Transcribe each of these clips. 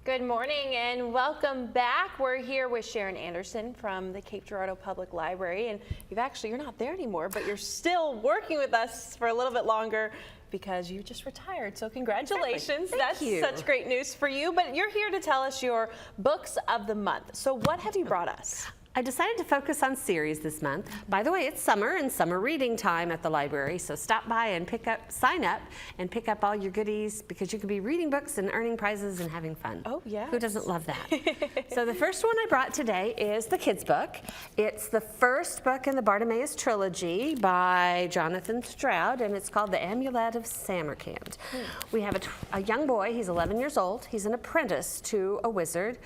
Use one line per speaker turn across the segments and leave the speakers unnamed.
Good morning and welcome back. We're here with Sharon Anderson from the Cape Girardeau Public Library, and you're not there anymore, but you're still working with us for a little bit longer because you just retired. So congratulations.
Thank you.
That's such great news for you. But you're here to tell us your books of the month. So what have you brought us?
I decided to focus on series this month. By the way, it's summer and summer reading time at the library, so stop by and sign up and pick up all your goodies because you can be reading books and earning prizes and having fun.
Oh, yeah.
Who doesn't love that? So the first one I brought today is the kids' book. It's the first book in the Bartimaeus trilogy by Jonathan Stroud, and it's called The Amulet of Samarkand. We have a young boy, he's 11 years old. He's an apprentice to a wizard,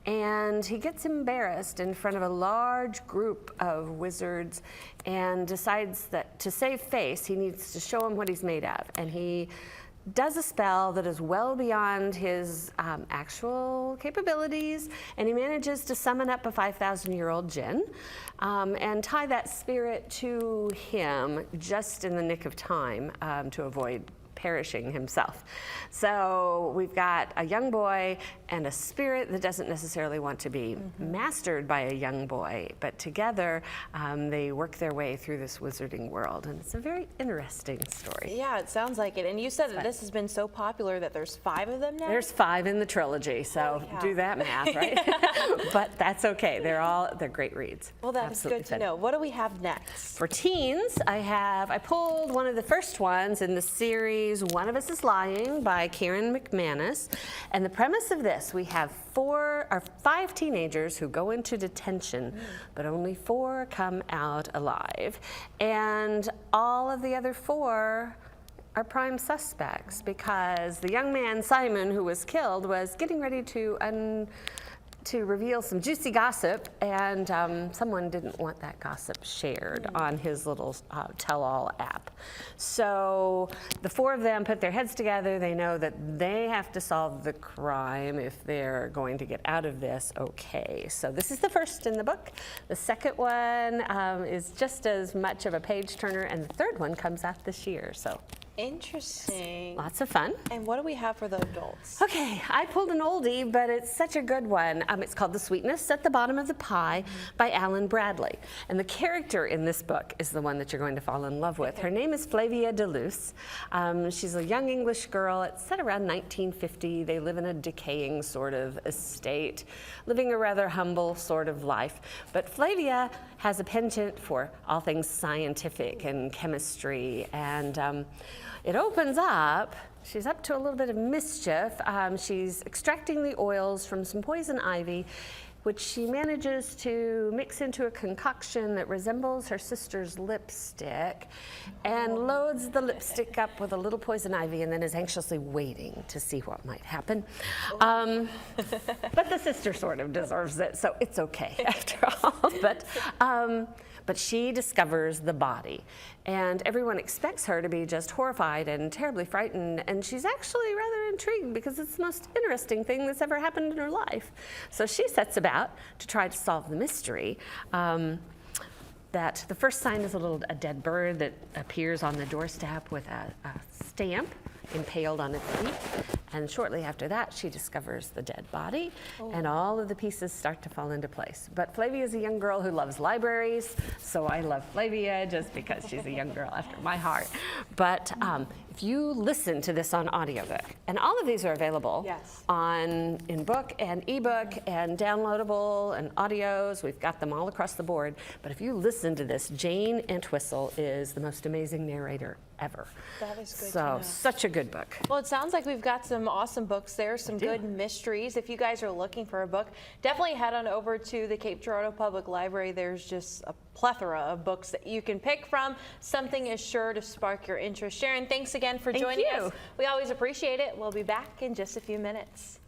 and he gets embarrassed in front of a large group of wizards and decides that to save face, he needs to show them what he's made of. And he does a spell that is well beyond his actual capabilities, and he manages to summon up a 5,000-year-old djinn and tie that spirit to him just in the nick of time to avoid perishing himself. So we've got a young boy and a spirit that doesn't necessarily want to be mastered by a young boy, but together they work their way through this wizarding world, and it's a very interesting story.
Yeah, it sounds like it. And you said that this has been so popular that there's 5 of them now?
There's 5 in the trilogy, so do that math, right? But that's okay. They're great reads.
Well, that's good to know. What do we have next?
For teens, I pulled one of the first ones in the series, One of Us is Lying by Karen McManus. And the premise of this, we have 5 teenagers who go into detention, but only 4 come out alive. And all of the other 4 are prime suspects because the young man, Simon, who was killed, was getting ready to reveal some juicy gossip, and someone didn't want that gossip shared on his little tell-all app. So the 4 of them put their heads together. They know that they have to solve the crime if they're going to get out of this okay. So this is the first in the book. The second one is just as much of a page-turner, and the third one comes out this year. So
interesting.
Lots of fun.
And what do we have for the adults?
Okay, I pulled an oldie, but it's such a good one. It's called The Sweetness at the Bottom of the Pie by Alan Bradley. And the character in this book is the one that you're going to fall in love with. Her name is Flavia Deleuze. She's a young English girl. It's set around 1950. They live in a decaying sort of estate, living a rather humble sort of life. But Flavia has a penchant for all things scientific and chemistry, and it opens up. She's up to a little bit of mischief. She's extracting the oils from some poison ivy, which she manages to mix into a concoction that resembles her sister's lipstick, and loads the lipstick up with a little poison ivy, and then is anxiously waiting to see what might happen. But the sister sort of deserves it, so it's okay after all. But she discovers the body, and everyone expects her to be just horrified and terribly frightened, and she's actually rather intrigued because it's the most interesting thing that's ever happened in her life. So she sets about to try to solve the mystery. That the first sign is a dead bird that appears on the doorstep with a stamp impaled on its beak, and shortly after that she discovers the dead body, and all of the pieces start to fall into place. But Flavia is a young girl who loves libraries, so I love Flavia just because she's a young girl after my heart. But if you listen to this on audiobook, and all of these are available in book and ebook and downloadable and audios, we've got them all across the board. But if you listen to this, Jane Entwistle is the most amazing narrator ever.
That is good.
So such a good book.
Well, it sounds like we've got some awesome books there, some good mysteries. If you guys are looking for a book, definitely head on over to the Cape Girardeau Public Library. There's just a plethora of books that you can pick from. Something is sure to spark your interest. Sharon, thanks again for joining us. We always appreciate it. We'll be back in just a few minutes.